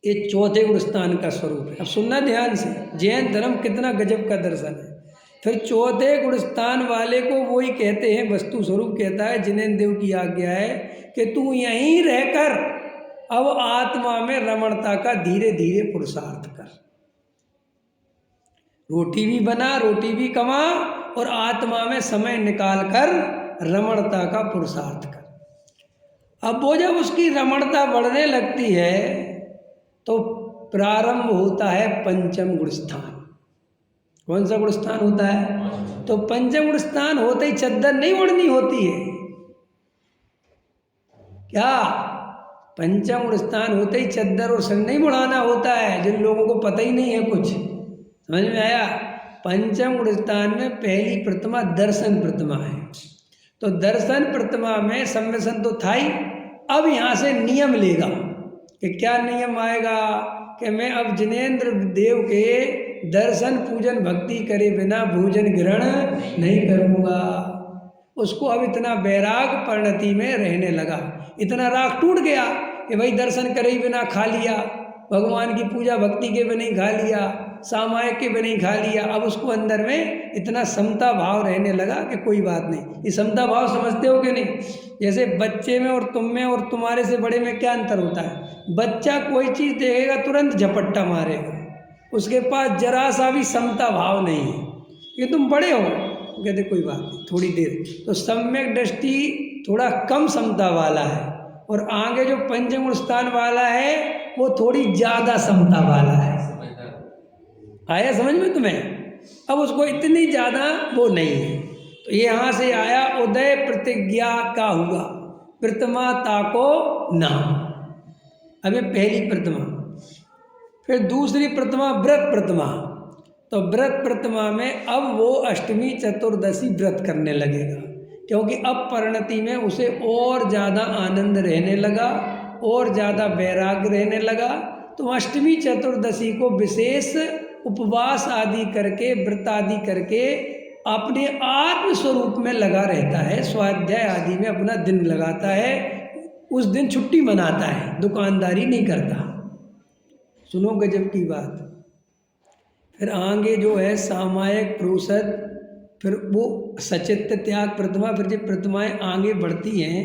ये चौथे गुण स्थान का स्वरूप है। अब सुनना ध्यान से, जैन धर्म कितना गजब का दर्शन है। फिर चौथे गुण स्थान वाले को वही कहते हैं, वस्तु स्वरूप कहता है जिनेन्द्र देव की आज्ञा है कि तू यहीं रहकर अब आत्मा में रमणता का धीरे धीरे पुरुषार्थ कर। रोटी भी बना, रोटी भी कमा और आत्मा में समय निकाल कर रमणता का पुरुषार्थ कर। अब वो जब उसकी रमणता बढ़ने लगती है तो प्रारंभ होता है पंचम गुण स्थान। कौन सा गुण स्थान होता है? तो पंचम गुण स्थान होते ही चद्दर नहीं ओढ़नी होती है क्या? पंचम गुण स्थान होते ही चद्दर और संग नहीं बढ़ाना होता है, जिन लोगों को पता ही नहीं है कुछ। समझ में आया? पंचम गुण स्थान में पहली प्रतिमा दर्शन प्रतिमा है। तो दर्शन प्रतिमा में सम्यसन तो था ही। अब यहाँ से नियम लेगा कि क्या नियम आएगा कि मैं अब जिनेन्द्र देव के दर्शन पूजन भक्ति करे बिना भोजन ग्रहण नहीं करूँगा। उसको अब इतना वैराग परिणति में रहने लगा, इतना राग टूट गया कि भाई दर्शन करे ही बिना खा लिया, भगवान की पूजा भक्ति के बिना ही खा लिया, सामायिक के बिना ही खा लिया। अब उसको अंदर में इतना समता भाव रहने लगा कि कोई बात नहीं। ये समता भाव समझते हो कि नहीं? जैसे बच्चे में और तुम में और तुम्हारे से बड़े में क्या अंतर होता है? बच्चा कोई चीज़ देखेगा तुरंत झपट्टा मारेगा, उसके पास जरा सा भी समता भाव नहीं है। ये तुम बड़े हो, कहते कोई बात नहीं थोड़ी देर। तो सम्यक दृष्टि थोड़ा कम समता वाला है, और आगे जो पंचम गुण स्थान वाला है वो थोड़ी ज़्यादा समता वाला है। आया समझ में तुम्हें? अब उसको इतनी ज़्यादा वो नहीं है। तो ये यहाँ से आया उदय प्रतिज्ञा का हुआ, प्रतिमा ताको नाम। अब ये पहली प्रतिमा। फिर दूसरी प्रतिमा व्रत प्रतिमा। तो व्रत प्रतिमा में अब वो अष्टमी चतुर्दशी व्रत करने लगेगा, क्योंकि अब परिणति में उसे और ज़्यादा आनंद रहने लगा, और ज़्यादा वैराग्य रहने लगा। तो अष्टमी चतुर्दशी को विशेष उपवास आदि करके, व्रत आदि करके अपने आत्म स्वरूप में लगा रहता है, स्वाध्याय आदि में अपना दिन लगाता है। उस दिन छुट्टी मनाता है, दुकानदारी नहीं करता। सुनो गजब की बात। फिर आगे जो है सामायिक प्रोषद, फिर वो सचित्त त्याग प्रतिमा। फिर जब प्रतिमाएं आगे बढ़ती हैं,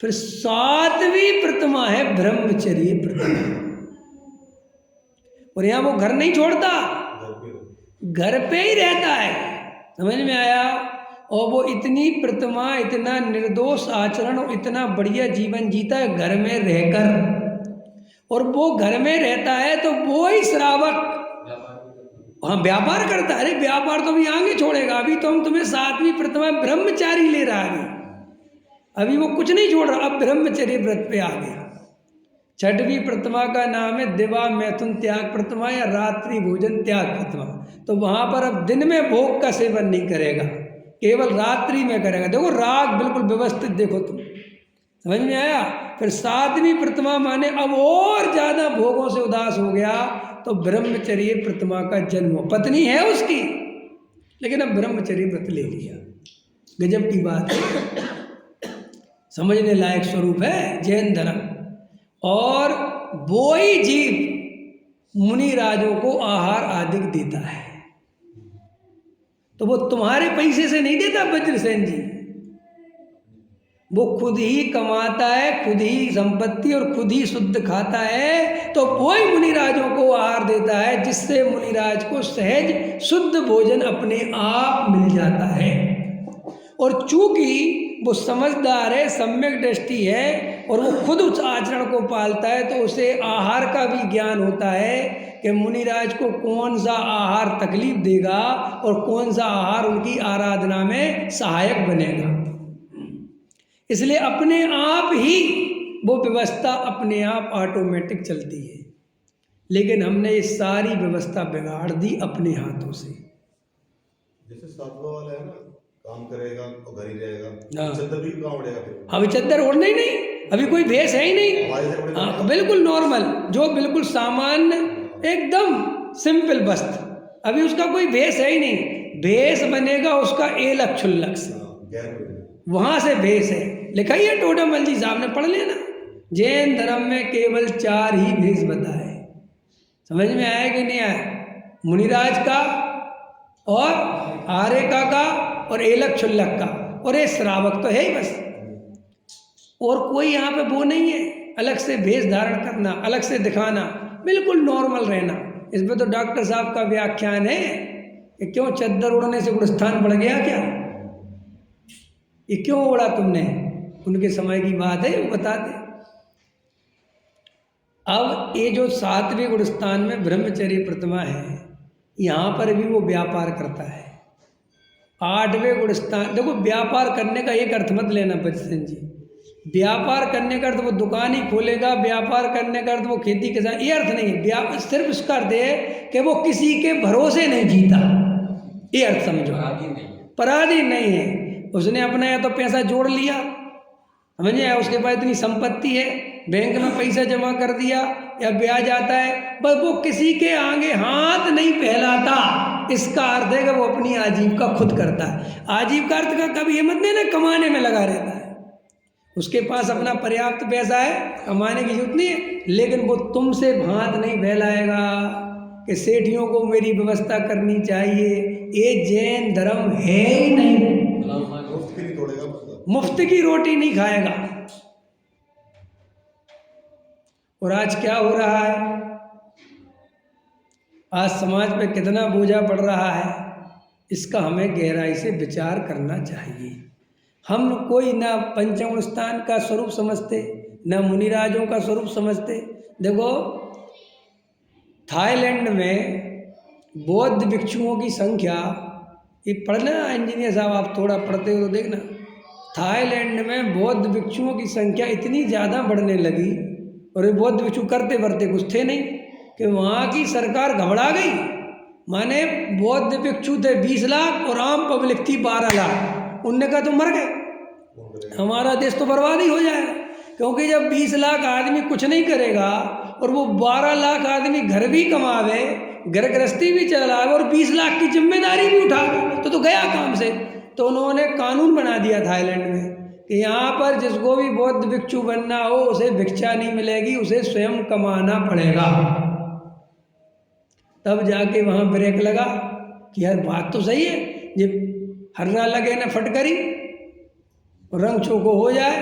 फिर सातवीं प्रतिमा है ब्रह्मचर्य प्रतिमा। और यहाँ वो घर नहीं छोड़ता, घर पे ही रहता है। समझ में आया? और वो इतनी प्रतिमा, इतना निर्दोष आचरण और इतना बढ़िया जीवन जीता है घर में रहकर। और वो घर में रहता है तो वो ही श्रावक, हाँ व्यापार करता है। अरे व्यापार तो अभी आगे छोड़ेगा। अभी तो हम तुम्हें सातवीं प्रतिमा ब्रह्मचारी ले रहा है, अभी वो कुछ नहीं छोड़ रहा, अब ब्रह्मचर्य व्रत पे आ गया। छठवीं प्रतिमा का नाम है दिवा मैथुन त्याग प्रतिमा या रात्रि भोजन त्याग प्रतिमा। तो वहाँ पर अब दिन में भोग का सेवन नहीं करेगा, केवल रात्रि में करेगा। देखो राग बिल्कुल व्यवस्थित, देखो तुम, समझ में आया? फिर सातवीं प्रतिमा माने अब और ज़्यादा भोगों से उदास हो गया, तो ब्रह्मचर्य प्रतिमा का जन्म। पत्नी है उसकी, लेकिन अब ब्रह्मचर्य व्रत ले लिया। गजब की बात है, समझने लायक स्वरूप है जैन धर्म। और वो ही जीव मुनि राजों को आहार आदि देता है। तो वो तुम्हारे पैसे से नहीं देता वज्रसेन जी, वो खुद ही कमाता है, खुद ही संपत्ति और खुद ही शुद्ध खाता है। तो वही मुनिराजों को आहार देता है, जिससे मुनिराज को सहज शुद्ध भोजन अपने आप मिल जाता है। और चूंकि वो समझदार है, सम्यक दृष्टि है, और वो खुद उस आचरण को पालता है, तो उसे आहार का भी ज्ञान होता है कि मुनिराज को कौन सा आहार तकलीफ देगा और कौन सा आहार उनकी आराधना में सहायक बनेगा। इसलिए अपने आप ही वो व्यवस्था अपने आप ऑटोमेटिक चलती है। लेकिन हमने ये सारी व्यवस्था बिगाड़ दी अपने हाथों से। जैसे साधुओं वाला है ना, काम करेगा तो घर ही रहेगा, हाँ। चद्दर भी कहाँ उड़ेगा फिर? अभी चद्दर ओढ़ना ही नहीं, अभी कोई भेष है ही नहीं। हाँ बिल्कुल नॉर्मल, जो बिल्कुल सामान्य एकदम सिंपल वस्त्र, अभी उसका कोई भेष है ही नहीं। भेष बनेगा उसका एलक छुल्लक से, वहां से भेष है। लिखा ही है टोडामल जी साहब ने, पढ़ लेना। जैन धर्म में केवल 4 ही भेष बताए। समझ में आया कि नहीं आया? मुनिराज का और आरेका का और एलक क्षुल्लक का और ये श्रावक तो है ही बस, और कोई यहाँ पे वो नहीं है अलग से भेष धारण करना, अलग से दिखाना, बिल्कुल नॉर्मल रहना। इस पे तो डॉक्टर साहब का व्याख्यान है कि क्यों चद्दर उड़ने से गुणस्थान बढ़ गया क्या, ये क्यों उड़ा तुमने, उनके समय की बात है, वो बता दे। अब ये जो 7वें गुणस्थान में ब्रह्मचर्य प्रतिमा है, यहाँ पर भी वो व्यापार करता है। 8वें गुणस्थान, देखो व्यापार करने का एक अर्थ मत लेना बच्चन जी, व्यापार करने का अर्थ वो दुकान ही खोलेगा, व्यापार करने का अर्थ वो खेती के साथ, ये अर्थ नहीं है। सिर्फ उसका अर्थ है कि वो किसी के भरोसे नहीं जीता, ये अर्थ समझो, पराधी नहीं है। उसने अपना या तो पैसा जोड़ लिया, समझे, उसके पास इतनी संपत्ति है, बैंक में पैसा जमा कर दिया या ब्याज आता है, बस वो किसी के आगे हाथ नहीं फैलाता। इसका अर्थ है कि वो अपनी आजीविका खुद करता है। आजीविका अर्थ का कभी ये मत देना कमाने में लगा रहता है, उसके पास अपना पर्याप्त पैसा है, कमाने की जरूरत नहीं है, लेकिन वो तुमसे हाथ नहीं फैलाएगा कि सेठियों को मेरी व्यवस्था करनी चाहिए। ये जैन धर्म है ही नहीं, मुफ्त की रोटी नहीं खाएगा। और आज क्या हो रहा है, आज समाज पे कितना बोझा पड़ रहा है, इसका हमें गहराई से विचार करना चाहिए। हम कोई ना पंचम स्थान का स्वरूप समझते, ना मुनिराजों का स्वरूप समझते। देखो थाईलैंड में बौद्ध भिक्षुओं की संख्या, ये पढ़ना इंजीनियर साहब, आप थोड़ा पढ़ते हो तो देखना, थाईलैंड में बौद्ध भिक्षुओं की संख्या इतनी ज़्यादा बढ़ने लगी, और ये बौद्ध भिक्षु करते बढ़ते कुछ थे नहीं, कि वहाँ की सरकार घबरा गई। माने बौद्ध भिक्षु थे 20 लाख और आम पब्लिक थी 12 लाख। उनने कहा तो मर गए, हमारा देश तो बर्बाद ही हो जाएगा। क्योंकि जब 20 लाख आदमी कुछ नहीं करेगा और वो 12 लाख आदमी घर भी कमावे, घर गृहस्थी भी चलावे और 20 लाख की जिम्मेदारी भी उठावे, तो गया काम से। तो उन्होंने कानून बना दिया थाईलैंड में कि यहाँ पर जिसको भी बौद्ध भिक्षु बनना हो उसे भिक्षा नहीं मिलेगी, उसे स्वयं कमाना पड़ेगा। तब जाके वहाँ ब्रेक लगा कि यार बात तो सही है, ये हर्रा लगे ना फटकरी, रंग चोको हो जाए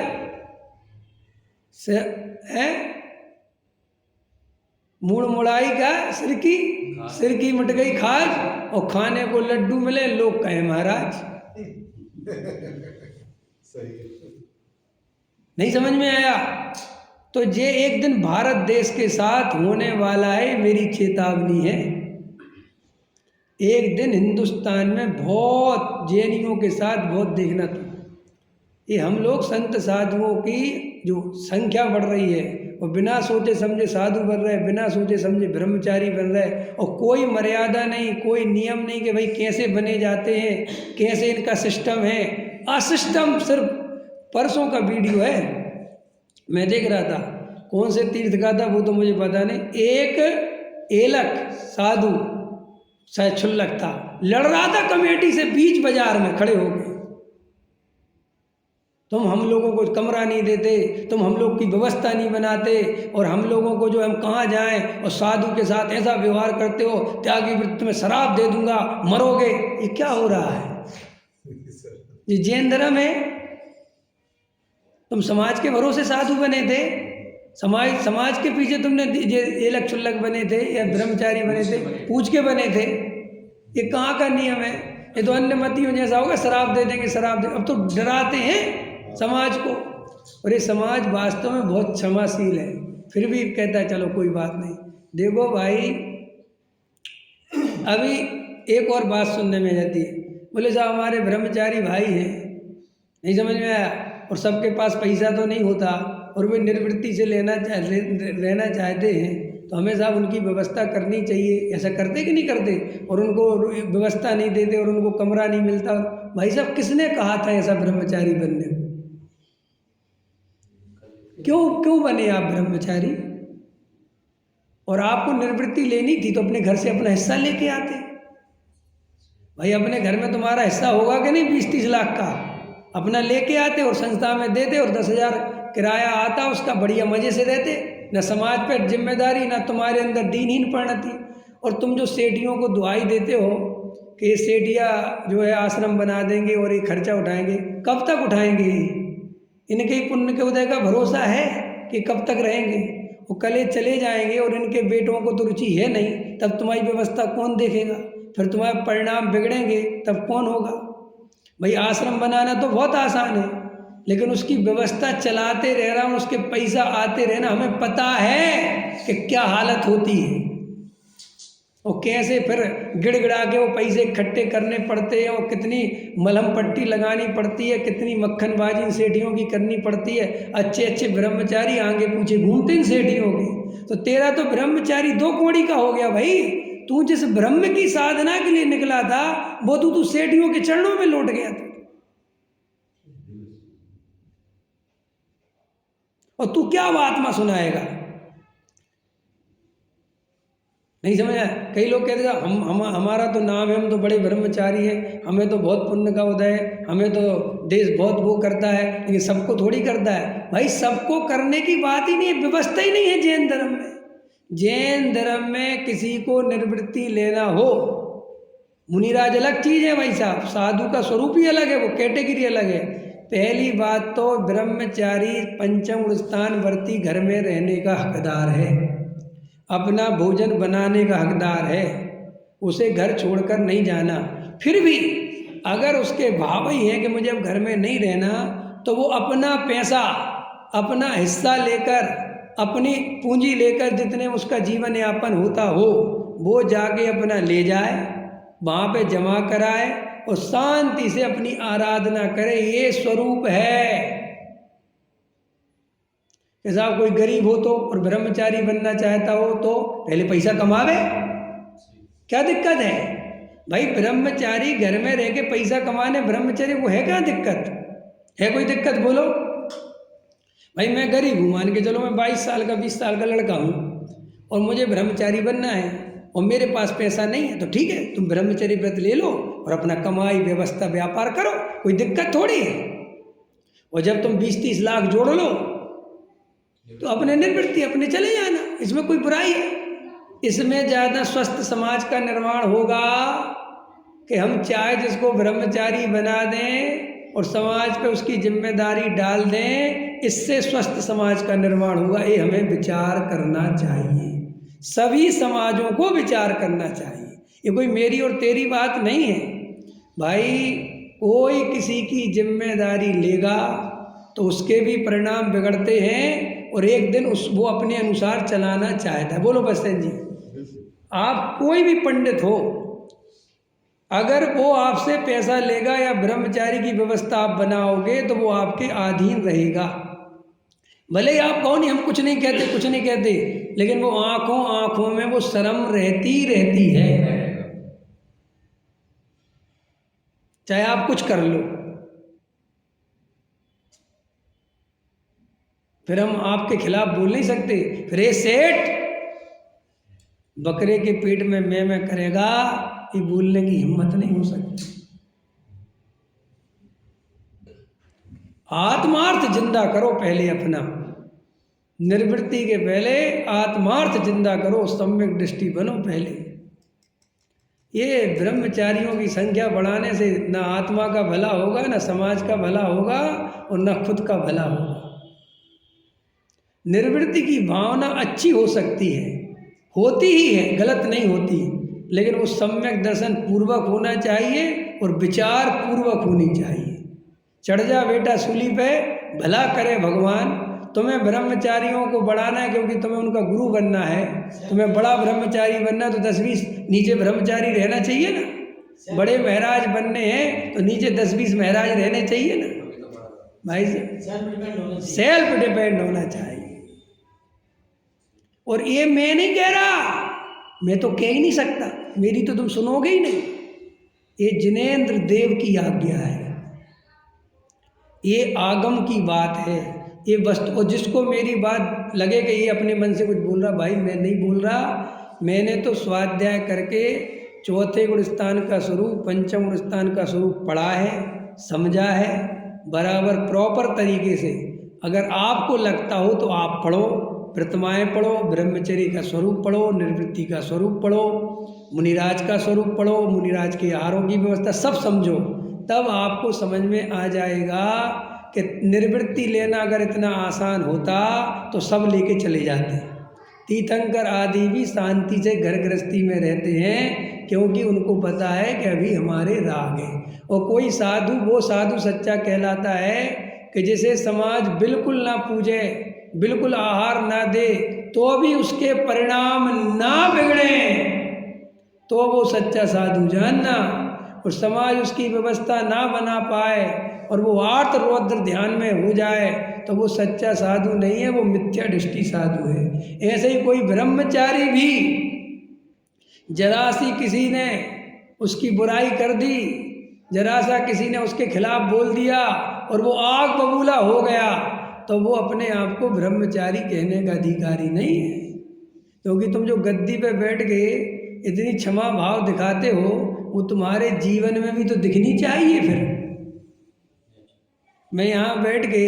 से है, मुड़ मुड़ाई का सिर की मट गई खाज, और खाने को लड्डू मिले, लोग कहे महाराज। नहीं समझ में आया? तो ये एक दिन भारत देश के साथ होने वाला है, मेरी चेतावनी है। एक दिन हिंदुस्तान में बहुत जैनियों के साथ बहुत देखना था। ये हम लोग संत साधुओं की जो संख्या बढ़ रही है, और बिना सोचे समझे साधु बन रहे, बिना सोचे समझे ब्रह्मचारी बन रहे, और कोई मर्यादा नहीं, कोई नियम नहीं कि भाई कैसे बने जाते हैं, कैसे इनका सिस्टम है। असिस्टम सिर्फ परसों का वीडियो है, मैं देख रहा था, कौन से तीर्थ का था वो तो मुझे पता नहीं। एक एलक साधु शायद क्षुल्लक था, लड़ रहा था कमेटी से बीच बाजार में खड़े हो गए, तुम हम लोगों को कमरा नहीं देते, तुम हम लोग की व्यवस्था नहीं बनाते, और हम लोगों को जो हम कहाँ जाएं, और साधु के साथ ऐसा व्यवहार करते हो, त्यागी वृत्ति में शराब दे दूंगा, मरोगे। ये क्या हो रहा है? ये जैन धर्म है? तुम समाज के भरोसे साधु बने थे, समाज के पीछे तुमने एलक क्षुल्लक बने थे या ब्रह्मचारी बने थे, पूछ के बने थे। ये कहाँ का नियम है? ये तो अन्य मतियों जैसा होगा, शराब दे देंगे, शराब दे। अब तो डराते हैं समाज को, और ये समाज वास्तव में बहुत क्षमाशील है, फिर भी कहता है चलो कोई बात नहीं। देखो भाई, अभी एक और बात सुनने में जाती है, बोले साहब हमारे ब्रह्मचारी भाई हैं, नहीं समझ में आया, और सबके पास पैसा तो नहीं होता, और वे निर्वृत्ति से रहना चाहते हैं, तो हमें साहब उनकी व्यवस्था करनी चाहिए। ऐसा करते कि नहीं करते? और उनको व्यवस्था नहीं देते, और उनको कमरा नहीं मिलता। भाई साहब किसने कहा था ऐसा ब्रह्मचारी बनने को? क्यों बने आप ब्रह्मचारी? और आपको निर्वृत्ति लेनी थी तो अपने घर से अपना हिस्सा लेके आते। भाई अपने घर में तुम्हारा हिस्सा होगा कि नहीं 20-30 लाख का, अपना लेके आते और संस्था में देते, और 10,000 किराया आता, उसका बढ़िया मजे से रहते। न समाज पर जिम्मेदारी, न तुम्हारे अंदर दीनहीन परिणति। और तुम जो सेठियों को दुआई देते हो कि ये सेठिया जो है आश्रम बना देंगे और ये खर्चा उठाएंगे, कब तक उठाएंगे? इनके ही पुण्य के उदय का भरोसा है कि कब तक रहेंगे? वो कल चले जाएंगे और इनके बेटों को तो रुचि है नहीं, तब तुम्हारी व्यवस्था कौन देखेगा? फिर तुम्हारे परिणाम बिगड़ेंगे, तब कौन होगा? भाई आश्रम बनाना तो बहुत आसान है, लेकिन उसकी व्यवस्था चलाते रहना, उसके पैसा आते रहना, हमें पता है कि क्या हालत होती है और कैसे फिर गिड़गिड़ा के वो पैसे इकट्ठे करने पड़ते हैं और कितनी मलहम पट्टी लगानी पड़ती है, कितनी मक्खनबाजी इन सेठियों की करनी पड़ती है। अच्छे अच्छे ब्रह्मचारी आगे पीछे घूमते इन सेठियों के, तो तेरा तो ब्रह्मचारी दो कौड़ी का हो गया भाई। तू जिस ब्रह्म की साधना के लिए निकला था वो तू सेठियों के चरणों में लौट गया था। और तू क्या आत्मा सुनाएगा? नहीं समझा? कई लोग कहते हैं हमारा तो नाम है, हम तो बड़े ब्रह्मचारी हैं, हमें तो बहुत पुण्य का उदय है, हमें तो देश बहुत वो करता है, लेकिन सबको थोड़ी करता है। भाई सबको करने की बात ही नहीं है, व्यवस्था ही नहीं है जैन धर्म में। जैन धर्म में किसी को निवृत्ति लेना हो, मुनिराज अलग चीज़ है भाई साहब, साधु का स्वरूप ही अलग है, वो कैटेगरी अलग है। पहली बात तो ब्रह्मचारी पंचम स्थान वर्ती घर में रहने का हकदार है, अपना भोजन बनाने का हकदार है, उसे घर छोड़कर नहीं जाना। फिर भी अगर उसके भाव ही है कि मुझे अब घर में नहीं रहना, तो वो अपना पैसा, अपना हिस्सा लेकर, अपनी पूंजी लेकर, जितने उसका जीवन यापन होता हो वो जाके अपना ले जाए, वहाँ पे जमा कराए और शांति से अपनी आराधना करे। ये स्वरूप है। साहब कोई गरीब हो तो और ब्रह्मचारी बनना चाहता हो तो पहले पैसा कमावे, क्या दिक्कत है भाई? ब्रह्मचारी घर में रह के पैसा कमाने ब्रह्मचारी को है क्या दिक्कत? है कोई दिक्कत बोलो? भाई मैं गरीब हूँ, मान के चलो मैं 22 साल का 20 साल का लड़का हूँ और मुझे ब्रह्मचारी बनना है और मेरे पास पैसा नहीं है, तो ठीक है तुम ब्रह्मचारी व्रत ले लो और अपना कमाई व्यवस्था व्यापार करो, कोई दिक्कत थोड़ी है। और जब तुम 20-30 लाख जोड़ लो तो अपने निवृत्ति अपने चले जाना, इसमें कोई बुराई है? इसमें ज़्यादा स्वस्थ समाज का निर्माण होगा कि हम चाहे जिसको ब्रह्मचारी बना दें और समाज पे उसकी जिम्मेदारी डाल दें, इससे स्वस्थ समाज का निर्माण होगा। ये हमें विचार करना चाहिए, सभी समाजों को विचार करना चाहिए। ये कोई मेरी और तेरी बात नहीं है भाई। कोई किसी की जिम्मेदारी लेगा तो उसके भी परिणाम बिगड़ते हैं और एक दिन वो अपने अनुसार चलाना चाहता है। बोलो बस्तेन जी, आप कोई भी पंडित हो, अगर वो आपसे पैसा लेगा या ब्रह्मचारी की व्यवस्था आप बनाओगे तो वो आपके अधीन रहेगा। भले ही आप कहो नहीं हम कुछ नहीं कहते, कुछ नहीं कहते, लेकिन वो आंखों आंखों में वो शर्म रहती है, चाहे आप कुछ कर लो। फिर हम आपके खिलाफ बोल नहीं सकते। फिर ये सेठ बकरे के पेट में मैं करेगा, ये बोलने की हिम्मत नहीं हो सकती। आत्मार्थ जिंदा करो पहले अपना, निवृत्ति के पहले आत्मार्थ जिंदा करो, सम्यक दृष्टि बनो पहले। ये ब्रह्मचारियों की संख्या बढ़ाने से ना आत्मा का भला होगा, ना समाज का भला होगा और ना खुद का भला होगा। निवृत्ति की भावना अच्छी हो सकती है, होती ही है, गलत नहीं होती, लेकिन वो सम्यक दर्शन पूर्वक होना चाहिए और विचार पूर्वक होनी चाहिए। चढ़ जा बेटा सूली पे, भला करे भगवान। तुम्हें ब्रह्मचारियों को बढ़ाना है क्योंकि तुम्हें उनका गुरु बनना है, तुम्हें बड़ा ब्रह्मचारी बनना है तो 10-20 नीचे ब्रह्मचारी रहना चाहिए ना। बड़े महाराज बनने हैं तो नीचे 10-20 महाराज रहने चाहिए ना भाई। सेल्फ डिपेंड होना चाहिए। और ये मैं नहीं कह रहा, मैं तो कह ही नहीं सकता, मेरी तो तुम सुनोगे ही नहीं। ये जिनेंद्र देव की आज्ञा है, ये आगम की बात है, ये वस्तु। और जिसको मेरी बात लगे कि ये अपने मन से कुछ बोल रहा, भाई मैं नहीं बोल रहा। मैंने तो स्वाध्याय करके चौथे गुण स्थान का स्वरूप, पंचम गुण स्थान का स्वरूप पढ़ा है, समझा है बराबर प्रॉपर तरीके से। अगर आपको लगता हो तो आप पढ़ो, प्रतिमाएं पढ़ो, ब्रह्मचर्य का स्वरूप पढ़ो, निर्वृत्ति का स्वरूप पढ़ो, मुनिराज का स्वरूप पढ़ो, मुनिराज के आहारों की व्यवस्था सब समझो, तब आपको समझ में आ जाएगा कि निर्वृत्ति लेना अगर इतना आसान होता तो सब लेके चले जाते। तीर्थंकर आदि भी शांति से घर गृहस्थी में रहते हैं क्योंकि उनको पता है कि अभी हमारे राग है। और कोई साधु, वो साधु सच्चा कहलाता है कि जिसे समाज बिल्कुल ना पूजे, बिल्कुल आहार ना दे, तो भी उसके परिणाम ना बिगड़े, तो वो सच्चा साधु जानना। और समाज उसकी व्यवस्था ना बना पाए और वो आर्त रौद्र ध्यान में हो जाए तो वो सच्चा साधु नहीं है, वो मिथ्या दृष्टि साधु है। ऐसे ही कोई ब्रह्मचारी भी जरा सी किसी ने उसकी बुराई कर दी, जरा सा किसी ने उसके खिलाफ बोल दिया और वो आग बबूला हो गया, तो वो अपने आप को ब्रह्मचारी कहने का अधिकारी नहीं है। क्योंकि तुम जो गद्दी पे बैठ के इतनी क्षमा भाव दिखाते हो, वो तुम्हारे जीवन में भी तो दिखनी चाहिए। फिर मैं यहाँ बैठ के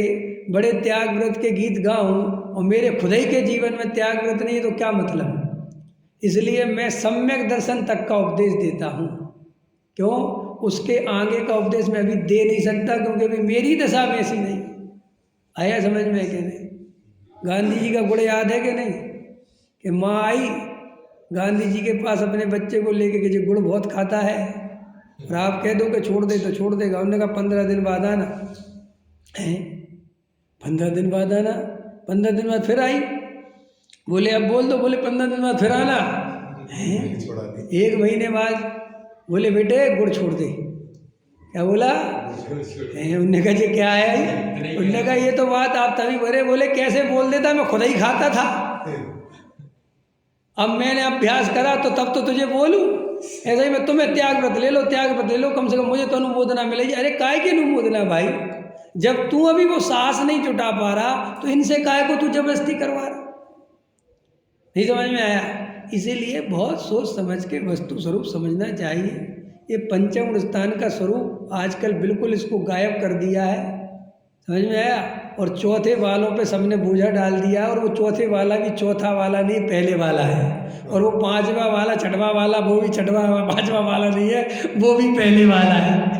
बड़े त्याग व्रत के गीत गाऊं और मेरे खुदाई के जीवन में त्याग व्रत नहीं है तो क्या मतलब। इसलिए मैं सम्यक दर्शन तक का उपदेश देता हूँ। क्यों? उसके आगे का उपदेश मैं अभी दे नहीं सकता क्योंकि अभी मेरी दशा में ऐसी नहीं। आया समझ में कि नहीं? गांधी जी का गुण याद है कि नहीं? कि माँ आई गांधी जी के पास अपने बच्चे को लेके कि जो गुड़ बहुत खाता है और आप कह दो कि छोड़ दे तो छोड़ देगा। उन्होंने कहा 15 दिन बाद आना है। 15 दिन बाद आना, 15 दिन बाद फिर आई। बोले अब बोल दो, बोले 15 दिन बाद फिर आना है। 1 महीने बाद बोले बेटे गुड़ छोड़ दे। क्या बोला? उनने कहा जी क्या है? उनने कहा ये तो बात आप तभी बोले। बोले कैसे बोल देता, मैं खुद ही खाता था। अब मैंने अभ्यास करा तो तब तो तुझे बोलूं। ऐसा ही मैं तुम्हें त्याग व्रत ले लो, त्याग व्रत ले लो, कम से कम मुझे तो अनुमोदना मिलेगी। अरे काय की अनुमोदना भाई? जब तू अभी वो साहस नहीं जुटा पा रहा तो इनसे काय को तू जबरदस्ती करवा रहा? नहीं समझ में आया? इसीलिए बहुत सोच समझ के वस्तु स्वरूप समझना चाहिए। ये पंचम स्थान का स्वरूप आजकल बिल्कुल इसको गायब कर दिया है। समझ में आया? और चौथे वालों पे सबने बोझा डाल दिया। और वो चौथे वाला भी चौथा वाला नहीं, पहले वाला है। और वो 5वां वाला, 6वां वाला, वो भी 6वां 5वां वाला नहीं है, वो भी पहले वाला है।